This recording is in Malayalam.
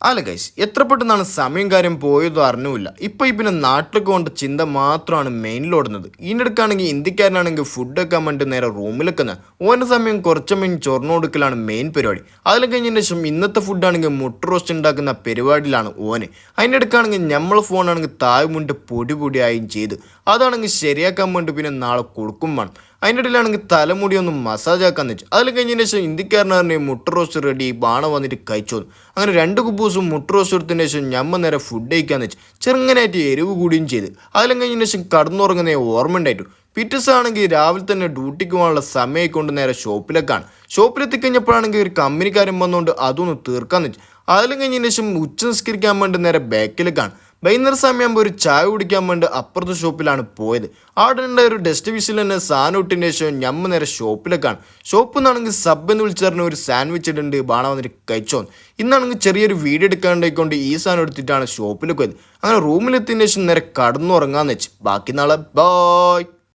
അല്ല ഗൈസ്, എത്ര പെട്ടെന്നാണ് സമയം കാര്യം പോയതോ അറിഞ്ഞുമില്ല. ഇപ്പം പിന്നെ നാട്ടിലൊക്കെ കൊണ്ട് ചിന്ത മാത്രമാണ് മെയിനിലോടുന്നത്. ഇതിനിടയ്ക്കാണെങ്കിൽ ഇന്ത്യക്കാരനാണെങ്കിൽ ഫുഡ് വെക്കാൻ വേണ്ടി നേരെ റൂമിലെക്കുന്നത്. ഓൻ്റെ സമയം കുറച്ചമ്മയും ചൊറിഞ്ഞു കൊടുക്കലാണ് മെയിൻ പരിപാടി. അതിൽ കഴിഞ്ഞതിന് ശേഷം ഇന്നത്തെ ഫുഡാണെങ്കിൽ മുട്ട റോസ്റ്റ് ഉണ്ടാക്കുന്ന പരിപാടിയിലാണ് ഓന്. അതിൻ്റെ ഇടയ്ക്കാണെങ്കിൽ നമ്മൾ ഫോണാണെങ്കിൽ താഴെ മുണ്ട് പൊടി പൊടിയായും ചെയ്ത് അതാണെങ്കിൽ ശരിയാക്കാൻ വേണ്ടി പിന്നെ നാളെ കൊടുക്കും വേണം. അതിൻ്റെ ഇടയിലാണെങ്കിൽ തലമുടി ഒന്ന് മസാജ് ആക്കാന്ന് വെച്ചു. അതിൽ കഴിഞ്ഞതിന് ശേഷം ഇന്ത്യക്കാരനെ മുട്ട റോസ്റ്റ് റെഡി ബാണ വന്നിട്ട് കഴിച്ചു. അങ്ങനെ 2 കുബൂസും മുട്ട റോസ്റ്റ് എടുത്തതിന് ശേഷം ഞമ്മ നേരെ ഫുഡ് കഴിക്കാന്ന് വെച്ചു. ചെറുങ്ങനായിട്ട് എരിവ് കൂടുകയും ചെയ്ത് അതിലും കഴിഞ്ഞതിന് ശേഷം കടന്നുറങ്ങുന്ന ഓർമ്മ ഉണ്ടായിട്ടു. പിറ്റേസാണെങ്കിൽ രാവിലെ തന്നെ ഡ്യൂട്ടിക്ക് പോകാനുള്ള സമയം കൊണ്ട് നേരെ ഷോപ്പിലേക്കാണ്. ഷോപ്പിലെത്തിക്കഴിഞ്ഞപ്പോഴാണെങ്കിൽ ഒരു കമ്പനിക്കാരൻ വന്നുകൊണ്ട് അതൊന്ന് തീർക്കാന്ന് വെച്ചു. അതിലും കഴിഞ്ഞതിന് ശേഷം ഉച്ച നിസ്കരിക്കാൻ വേണ്ടി നേരെ ബാക്കിലേക്കാണ്. വൈകുന്നേരം സമയമാകുമ്പോൾ ഒരു ചായ കുടിക്കാൻ വേണ്ടി അപ്പുറത്തെ ഷോപ്പിലാണ് പോയത്. അവിടെ ഉണ്ട് ഒരു ഡസ്റ്റ് വിസിൽ തന്നെ സാധനം ഇട്ടതിന് ശേഷം ഞമ്മ നേരെ ഷോപ്പിലേക്കാണ്. ഷോപ്പിൽ നിന്നാണെങ്കിൽ സബ് എന്ന് വിളിച്ചറിഞ്ഞ ഒരു സാൻഡ്വിച്ച് ഇടുന്നുണ്ട് ബാണ വന്നിട്ട് കഴിച്ചോ. ഇന്നാണെങ്കിൽ ചെറിയൊരു വീഡിയോ എടുക്കാണ്ടായിക്കൊണ്ട് ഈ സാധനം എടുത്തിട്ടാണ് ഷോപ്പിലേക്ക് പോയത്. അങ്ങനെ റൂമിലെത്തിയതിന് ശേഷം നേരെ കടന്നുറങ്ങാന്ന് വെച്ച്. ബാക്കി നാളെ ബായ്.